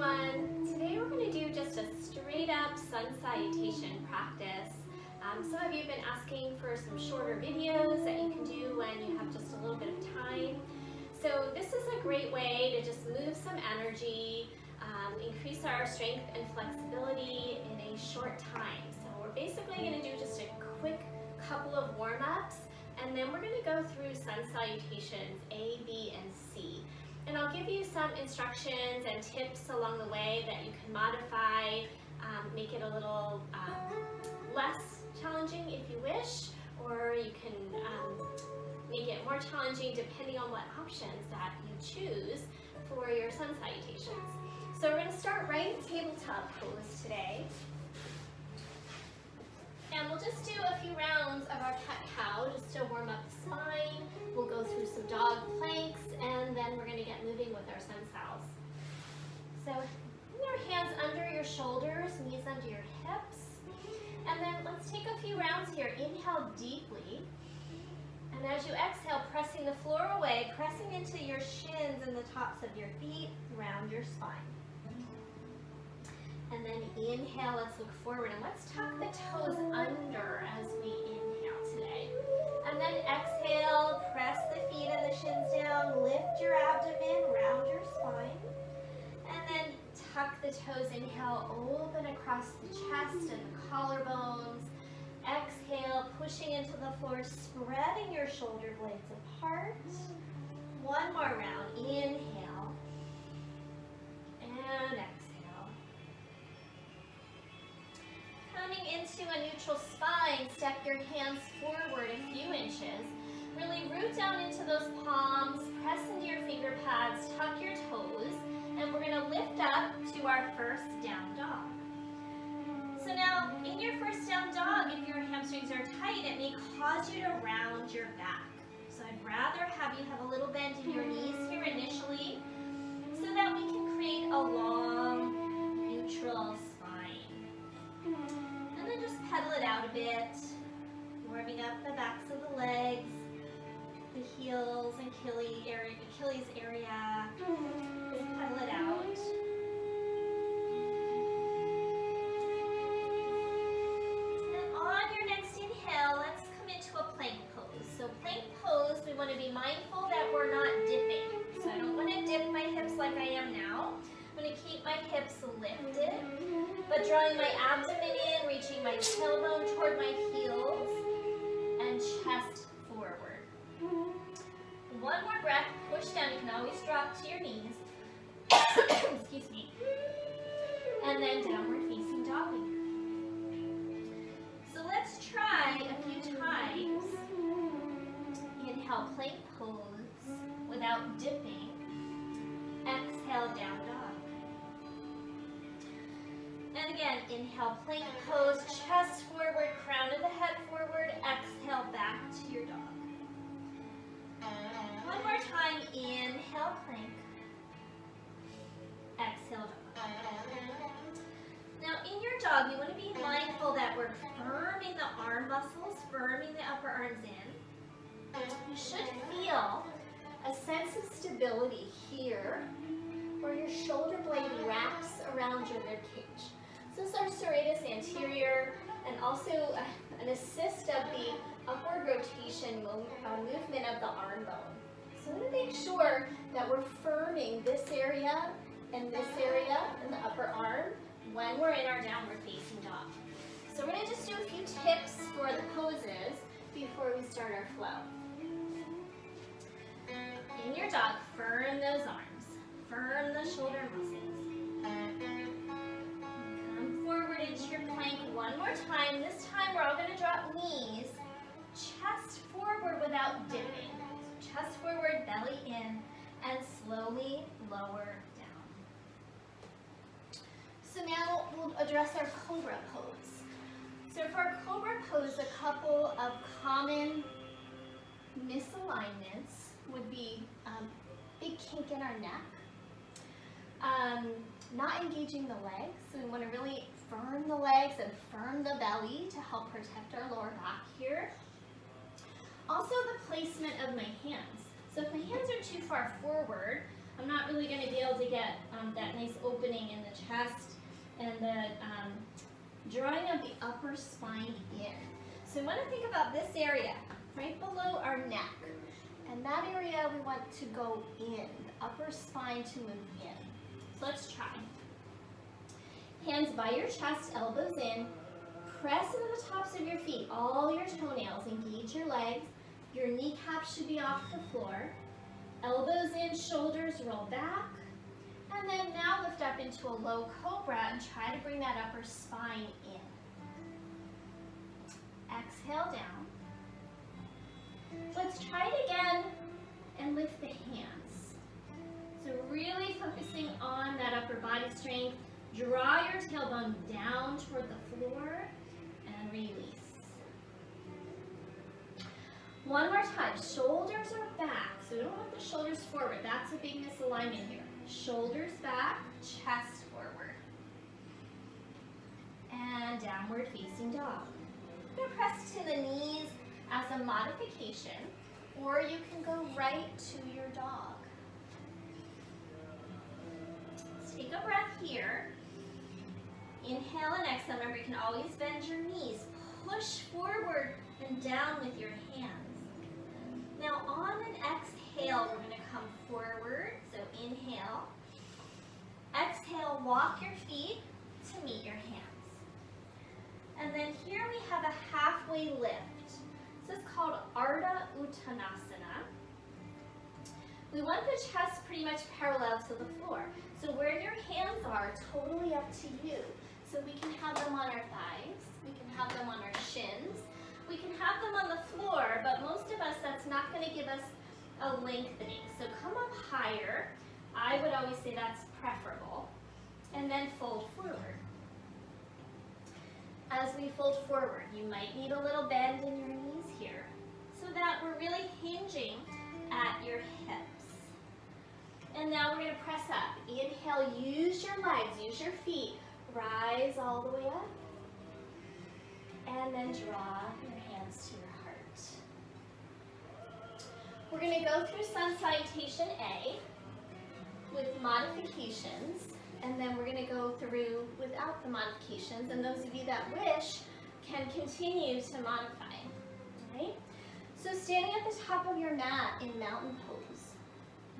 everyone. Today we're going to do just a straight up sun salutation practice. Some of you have been asking for some shorter videos that you can do when you have just a little bit of time. So this is a great way to just move some energy, increase our strength and flexibility in a short time. So we're basically going to do just a quick couple of warm-ups, and then we're going to go through sun salutations A, B, and C. And I'll give you some instructions and tips along the way that you can modify, make it a little less challenging if you wish, or you can make it more challenging depending on what options that you choose for your sun salutations. So we're going to start right in tabletop pose today. And we'll just do a few rounds of our cat-cow just to warm up the spine. We'll go through some dog planks, and then we're going to get moving with our sun sals. So put your hands under your shoulders, knees under your hips. And then let's take a few rounds here. Inhale deeply. And as you exhale, pressing the floor away, pressing into your shins and the tops of your feet, round your spine. And then inhale, let's look forward, and let's tuck the toes under as we inhale today. And then exhale, press the feet and the shins down, lift your abdomen, round your spine. And then tuck the toes, inhale, open across the chest and the collarbones. Exhale, pushing into the floor, spreading your shoulder blades apart. One more round, inhale, and exhale. Coming into a neutral spine, step your hands forward a few inches. Really root down into those palms, press into your finger pads, tuck your toes, and we're going to lift up to our first down dog. So now, in your first down dog, if your hamstrings are tight, it may cause you to round your back. So I'd rather have you have a little bend in your knees here initially, so that we can create a long, neutral spine. And then just pedal it out a bit, warming up the backs of the legs, the heels and Achilles area. Just pedal it out. And on your next inhale, let's come into a plank pose. So plank pose, we want to be mindful that we're not dipping. So I don't want to dip my hips like I am now. I'm going to keep my hips lifted, but drawing my abdomen in, reaching my tailbone toward my heels, and chest forward. One more breath, push down. You can always drop to your knees. Excuse me. And then downward facing dog. So let's try a few times. Inhale, plank pose without dipping. Exhale, down dog. And again, inhale, plank pose, chest forward, crown of the head forward. Exhale, back to your dog. One more time, inhale, plank. Exhale, dog. Now, in your dog, you want to be mindful that we're firming the arm muscles, firming the upper arms in. You should feel a sense of stability here, where your shoulder blade wraps around your rib cage. So this is our serratus anterior, and also an assist of the upward rotation movement of the arm bone. So I'm going to make sure that we're firming this area and this area in the upper arm when we're in our downward facing dog. So we're going to just do a few tips for the poses before we start our flow. In your dog, firm those arms. Firm the shoulder muscles. Come forward into your plank one more time. This time we're all going to drop knees, chest forward without dipping. Chest forward, belly in, and slowly lower down. So now we'll address our cobra pose. So for our cobra pose, a couple of common misalignments would be big kink in our neck, not engaging the legs, so we want to really firm the legs and firm the belly to help protect our lower back here. Also the placement of my hands. So if my hands are too far forward, I'm not really going to be able to get that nice opening in the chest and the drawing of the upper spine in. So we want to think about this area right below our neck. And that area we want to go in, the upper spine to move in. So let's try. Hands by your chest, elbows in. Press into the tops of your feet, all your toenails. Engage your legs. Your kneecaps should be off the floor. Elbows in, shoulders roll back. And then now lift up into a low cobra and try to bring that upper spine in. Exhale down. Let's try it again and lift the hands. So really focusing on that upper body strength. Draw your tailbone down toward the floor and release. One more time. Shoulders are back. So we don't want the shoulders forward. That's a big misalignment here. Shoulders back, chest forward. And downward facing dog. You're going to press to the knees as a modification, or you can go right to your dog. Let's take a breath here. Inhale and exhale. Remember, you can always bend your knees. Push forward and down with your hands. Now on an exhale, we're going to come forward. So inhale. Exhale, walk your feet to meet your hands. And then here we have a halfway lift. This is called Ardha Uttanasana. We want the chest pretty much parallel to the floor. So where your hands are, totally up to you. So we can have them on our thighs. We can have them on our shins. We can have them on the floor, but most of us, that's not going to give us a lengthening. So come up higher. I would always say that's preferable. And then fold forward. As we fold forward, you might need a little bend in your knees here so that we're really hinging at your hips. And now we're going to press up. Inhale, use your legs, use your feet. Rise all the way up. And then draw your hands to your heart. We're going to go through Sun Salutation A with modifications. And then we're going to go through without the modifications. And those of you that wish can continue to modify. Right? So standing at the top of your mat in mountain pose.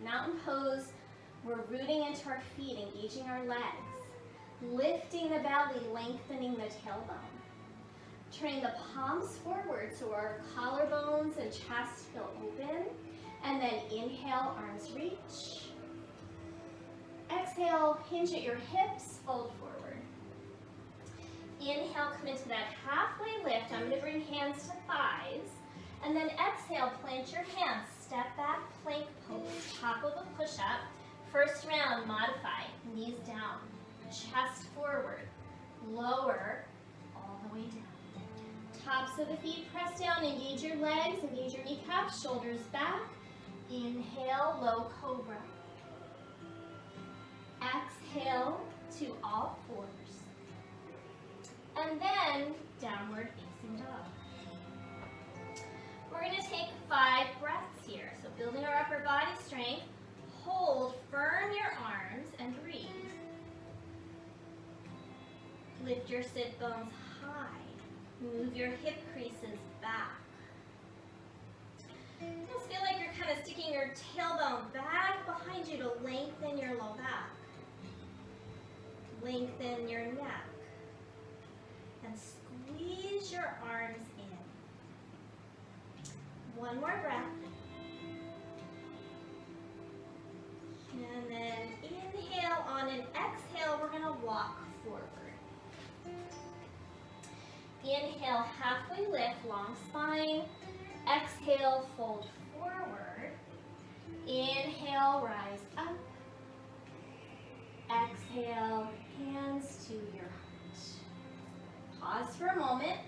Mountain pose, we're rooting into our feet, engaging our legs. Lifting the belly, lengthening the tailbone. Turning the palms forward so our collarbones and chest feel open. And then inhale, arms reach. Exhale, hinge at your hips, fold forward. Inhale, come into that halfway lift. I'm going to bring hands to thighs. And then exhale, plant your hands. Step back, plank pose. Top of a push-up. First round, modify. Knees down. Chest forward. Lower, all the way down. Tops of the feet press down. Engage your legs. Engage your kneecaps. Shoulders back. Inhale, low cobra. Exhale to all fours. And then downward facing dog. We're going to take 5 breaths here. So building our upper body strength. Hold, firm your arms and breathe. Lift your sit bones high. Move your hip creases back. Just feel like you're kind of sticking your tailbone back behind you to lengthen your low back. Lengthen your neck. And squeeze your arms in. One more breath. And then inhale. On an exhale, we're going to walk forward. Inhale, halfway lift, long spine. Exhale, fold forward. Inhale, rise up. Exhale, hands to your heart. Pause for a moment.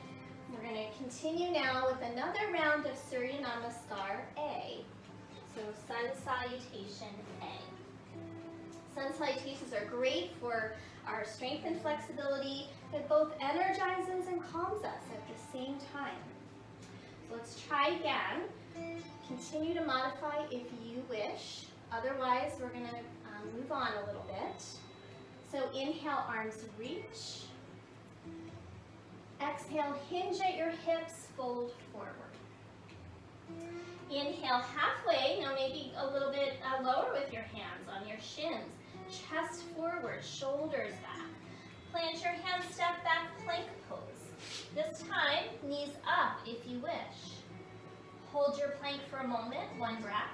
We're going to continue now with another round of Surya Namaskar A. So Sun Salutation A. Sun Salutations are great for our strength and flexibility. It both energizes and calms us at the same time. So let's try again. Continue to modify if you wish. Otherwise, we're going to move on a little bit. So inhale, arms reach. Exhale, hinge at your hips, fold forward. Inhale halfway, now maybe a little bit lower with your hands on your shins. Chest forward, shoulders back. Plant your hands, step back, plank pose. This time, knees up if you wish. Hold your plank for a moment, one breath.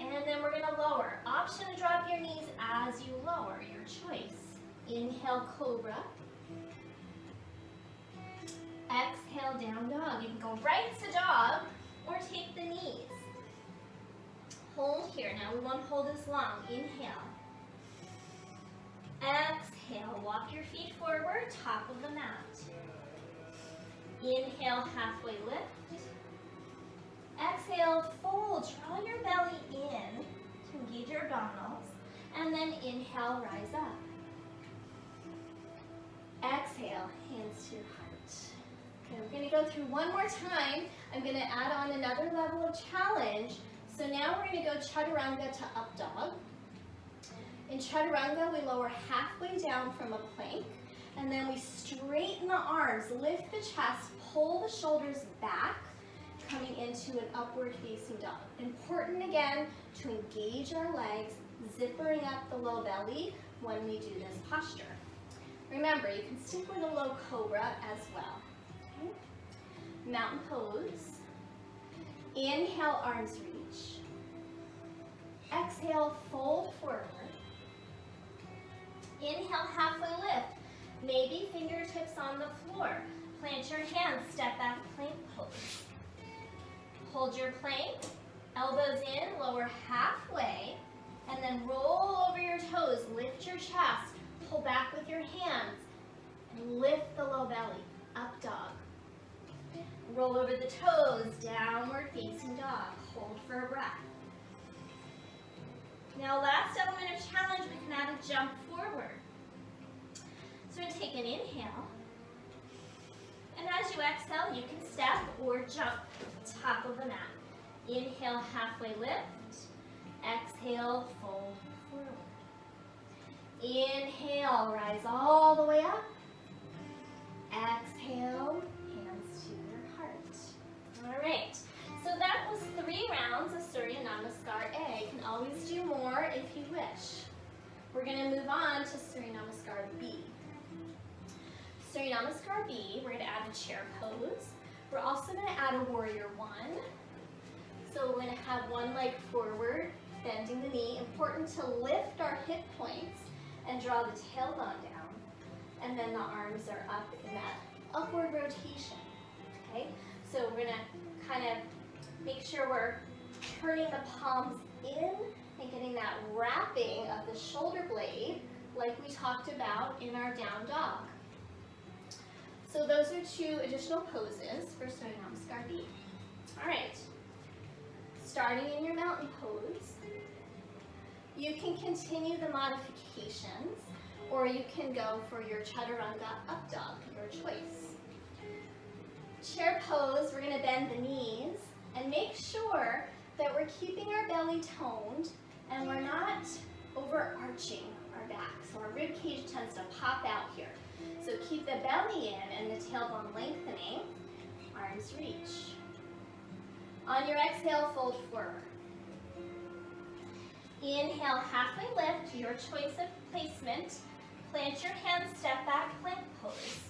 And then we're going to lower. Option to drop your knees as you lower, your choice. Inhale, cobra. Exhale, down dog. You can go right to dog or take the knees. Hold here. Now we won't hold as long. Inhale. Exhale, walk your feet forward, top of the mat. Inhale, halfway lift. Exhale, fold. Draw your belly in to engage your abdominals. And then inhale, rise up. Exhale, hands to your heart. Okay, we're going to go through one more time. I'm going to add on another level of challenge. So now we're going to go chaturanga to up dog. In chaturanga, we lower halfway down from a plank, and then we straighten the arms, lift the chest, pull the shoulders back, coming into an upward facing dog. Important again to engage our legs, zippering up the low belly when we do this posture. Remember, you can stick with a low cobra as well. Okay? Mountain pose. Inhale, arms reach. Exhale, fold forward. Inhale, halfway lift. Maybe fingertips on the floor. Plant your hands, step back, plank pose. Hold your plank, elbows in, lower halfway, and then roll over your toes, lift your chest, pull back with your hands, and lift the low belly, up dog. Roll over the toes, downward facing dog. Hold for a breath. Now last element of challenge, we can add a jump forward. So we're going to take an inhale. And as you exhale, you can step or jump top of the mat. Inhale, halfway lift. Exhale, fold forward. Inhale, rise all the way up. Exhale, hands to your heart. All right. So that was 3 rounds of Surya Namaskar A. You can always do more if you wish. We're going to move on to Surya Namaskar B. Surya Namaskar B, we're going to add a chair pose. We're also going to add a warrior 1. So we're going to have one leg forward, bending the knee. Important to lift our hip points and draw the tailbone down. And then the arms are up in that upward rotation. Okay? So we're going to kind of make sure we're turning the palms in and getting that wrapping of the shoulder blade like we talked about in our down dog. So those are 2 additional poses for Surya Namaskar B. All right. Starting in your mountain pose, you can continue the modifications or you can go for your chaturanga up dog, your choice. Chair pose, we're going to bend the knees and make sure that we're keeping our belly toned and we're not overarching our back. So our rib cage tends to pop out here. So keep the belly in and the tailbone lengthening. Arms reach. On your exhale, fold forward. Inhale, halfway lift, your choice of placement. Plant your hands, step back, plank pose.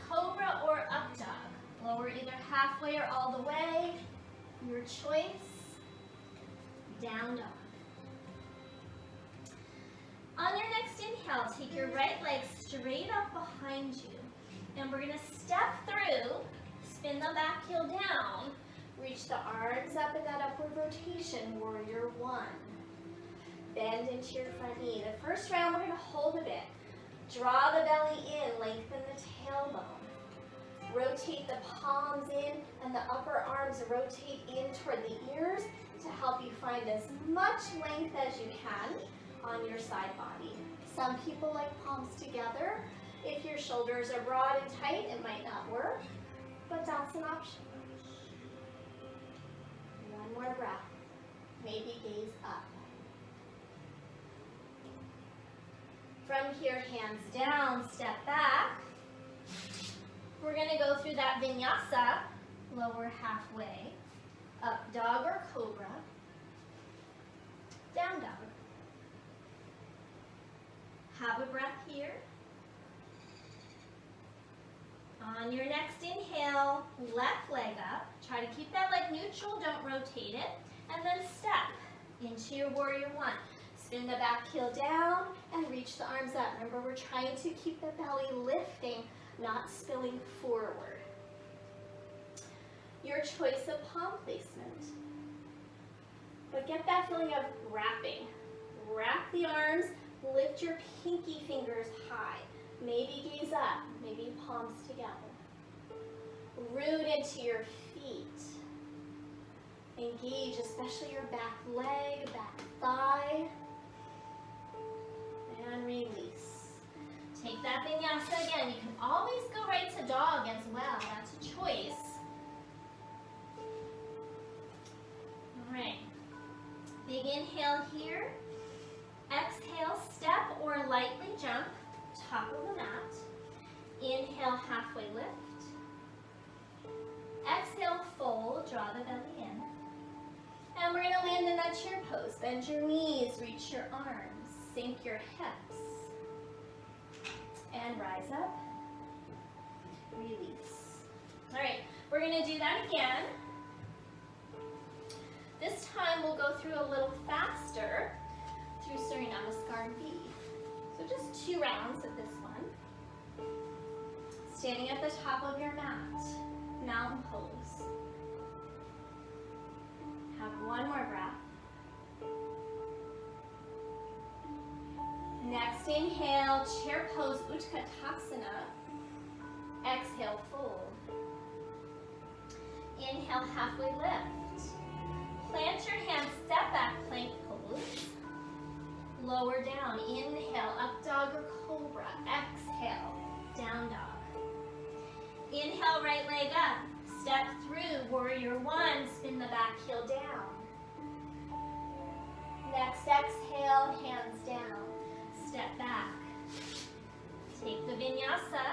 Cobra or up dog. Lower either halfway or all the way. Your choice. Down dog. On your next inhale, take your right leg straight up behind you. And we're going to step through, spin the back heel down, reach the arms up in that upward rotation, warrior 1. Bend into your front knee. The first round, we're going to hold a bit. Draw the belly in, lengthen the tailbone. Rotate the palms in and the upper arms rotate in toward the ears to help you find as much length as you can on your side body. Some people like palms together. If your shoulders are broad and tight, it might not work, but that's an option. One more breath. maybe gaze up. From here, hands down, step back. We're going to go through that vinyasa, lower halfway, up dog or cobra, down dog. Have a breath here. On your next inhale, left leg up. Try to keep that leg neutral, don't rotate it. And then step into your warrior one. Spin the back heel down and reach the arms up. Remember, we're trying to keep the belly lifting, not spilling forward. Your choice of palm placement. But get that feeling of wrapping. Wrap the arms, lift your pinky fingers high. Maybe gaze up, maybe palms together. Root into your feet. Engage, especially your back leg, back thigh. And release. Take that vinyasa again. You can always go right to dog as well. That's a choice. All right. Big inhale here. Exhale, step or lightly jump, top of the mat. Inhale, halfway lift. Exhale, fold, draw the belly in. And we're going to land in that chair pose. Bend your knees, reach your arms, sink your hips. And rise up. Release. All right, we're going to do that again. This time we'll go through a little faster through Surya Namaskar B. So just 2 rounds of this one. Standing at the top of your mat, mountain pose. Have one more breath. Next inhale, chair pose, Utkatasana. Exhale, fold. Inhale, halfway lift. Plant your hands, step back, plank pose. Lower down, inhale, up dog or cobra. Exhale, down dog. Inhale, right leg up. Step through, warrior one, spin the back heel down. Next exhale, hands down. Step back. Take the vinyasa.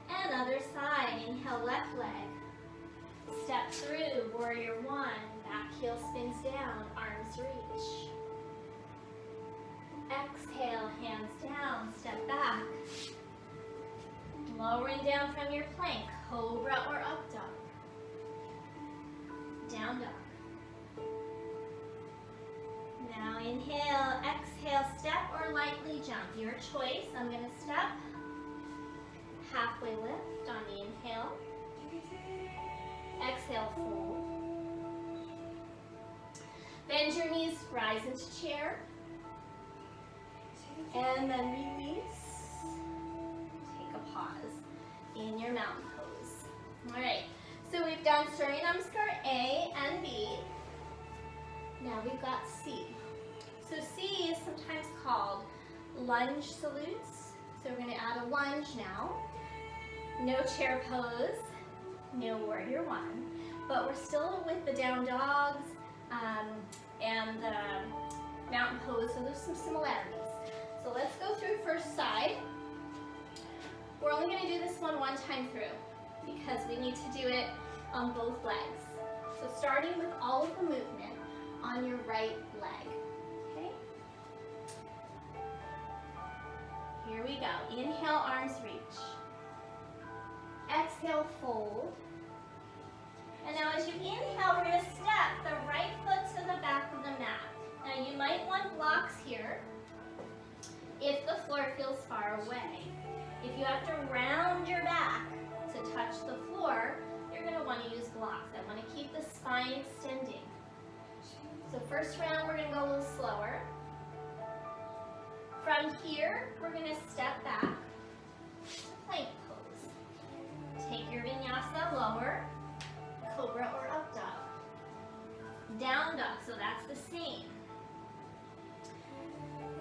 And other side, inhale, left leg. Step through, warrior one, back heel spins down, arms reach. Exhale, hands down, step back. Lowering down from your plank, cobra or up dog. Down dog. Now inhale, exhale, step or lightly jump. Your choice. I'm going to step. Halfway lift on the inhale. Exhale, fold. Bend your knees, rise into chair. And then release. Take a pause in your mountain pose. All right, so we've done Surya Namaskar A and B. Now we've got C. So C is sometimes called lunge salutes. So we're going to add a lunge now. No chair pose, no warrior one, but we're still with the down dogs and the mountain pose, so there's some similarities. So let's go through first side. We're only going to do this one time through because we need to do it on both legs. So starting with all of the movement on your right leg. Okay? Here we go. Inhale, arms reach. Exhale, fold. And now as you inhale, we're going to step the right foot to the back of the mat. Now you might want blocks here if the floor feels far away. If you have to round your back to touch the floor, you're going to want to use blocks. I want to keep the spine extending. So first round, we're going to go a little slower. From here, we're going to step back to plank pose. Take your vinyasa lower, cobra or up dog. Down dog, so that's the same.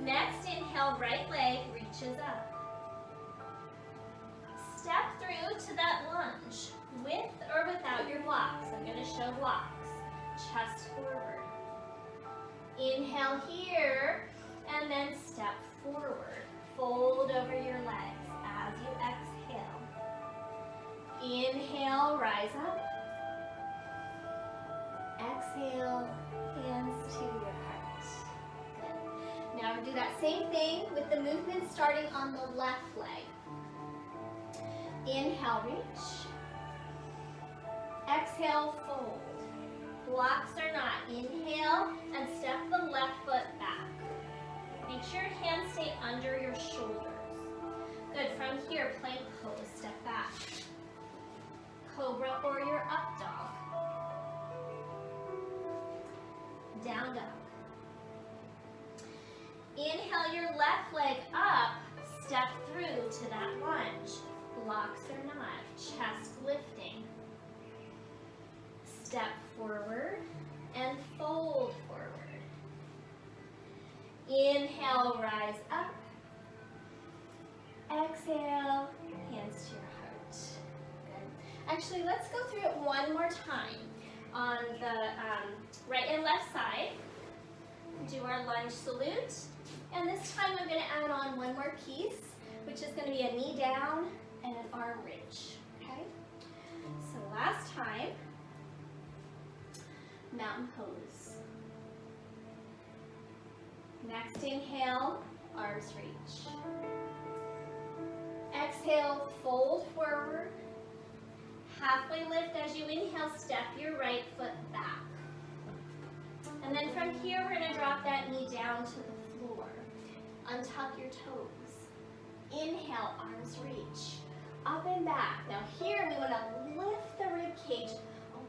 Next, inhale, right leg reaches up. Step through to that lunge. with or without your blocks. I'm going to show blocks. Chest forward. Inhale here, and then step forward. Fold over your legs as you exhale. Inhale, rise up. Exhale, hands to your heart. Good. Now do that same thing with the movement starting on the left leg. Inhale, reach. Exhale, fold. Blocks or not, inhale and step the left foot back. Make sure your hands stay under your shoulders. Good, from here, plank pose, step back. Cobra or your up dog. Down dog. Inhale your left leg up, step through to that lunge. Blocks or not, chest lifting. Step forward and fold forward. Inhale, rise up. Exhale, hands to your heart. Good. Actually, let's go through it one more time. On the right and left side, do our lunge salute. And this time I'm going to add on one more piece, which is going to be a knee down and an arm reach. Okay? So last time, mountain pose. Next inhale, arms reach. Exhale, fold forward. Halfway lift as you inhale, step your right foot back. And then from here, we're going to drop that knee down to the floor. Untuck your toes. Inhale, arms reach. Up and back. Now here, we want to lift the rib cage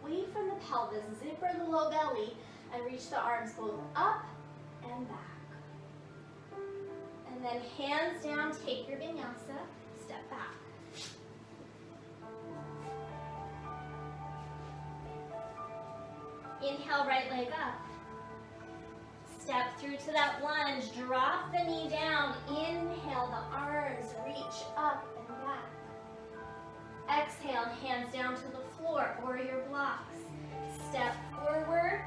away from the pelvis, zipper the low belly, and reach the arms both up and back. And then hands down, take your vinyasa, step back. Inhale, right leg up. Step through to that lunge, drop the knee down. Inhale, the arms reach up and back. Exhale, hands down to the floor or your blocks. Step forward,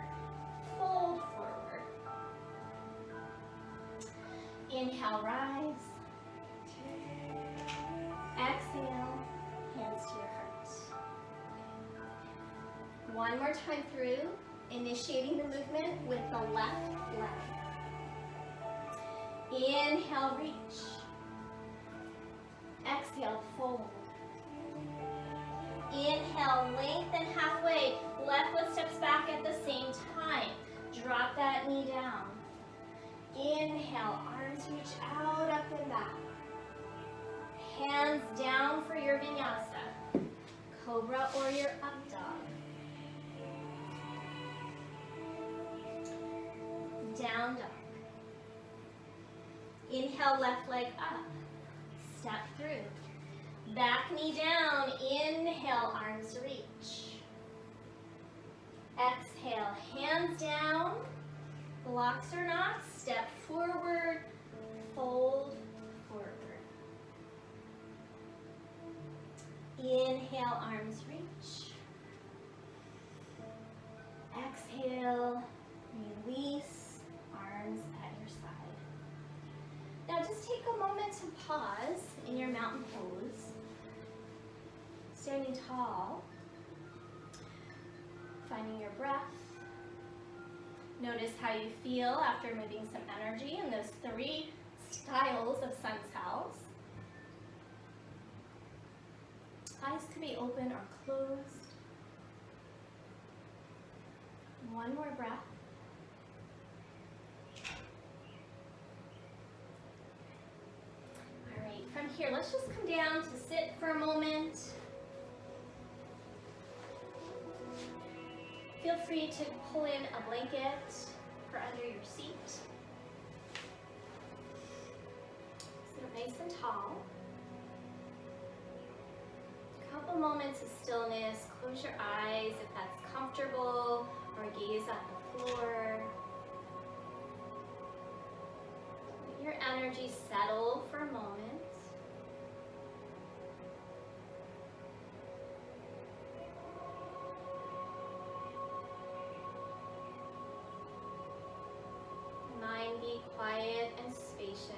fold forward. Inhale, rise. Exhale, hands to your heart. One more time through, initiating the movement with the left leg. Inhale, reach. Exhale, fold. Inhale, lengthen halfway. Left foot steps back at the same time. Drop that knee down. Inhale, arms reach out, up and back. Hands down for your vinyasa. Cobra or your up dog. Down dog. Inhale, left leg up. Step through. Back knee down. Inhale, arms reach. Exhale, hands down. Blocks or not, step forward, fold forward. Inhale, arms reach. Exhale, release, arms at your side. Now just take a moment to pause in your mountain pose. Standing tall, finding your breath. Notice how you feel after moving some energy in those 3 styles of sun cells. Eyes could be open or closed. One more breath. All right, from here, let's just come down to sit for a moment. Feel free to pull in a blanket for under your seat. Sit up nice and tall. A couple moments of stillness. Close your eyes if that's comfortable, or gaze at the floor. Let your energy settle for a moment. quiet and spacious.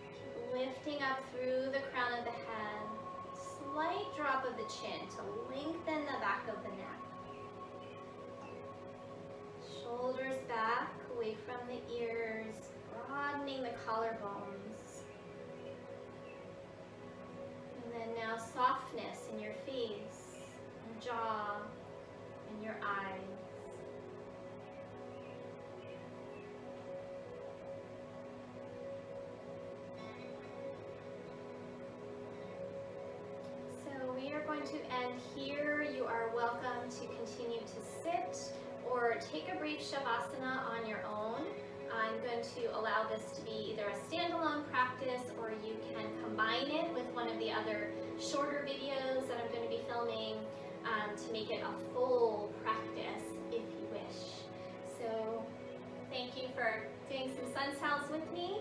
Keep lifting up through the crown of the head. Slight drop of the chin to lengthen the back of the neck. Shoulders back, away from the ears, broadening the collarbones. And then now softness in your face, and jaw, and your eyes. So we are going to end here. You are welcome to continue to sit or take a brief Shavasana on your own. I'm going to allow this to be either a standalone practice or you can combine it with one of the other shorter videos that I'm going to be filming to make it a full practice if you wish. So thank you for doing some sun sals with me.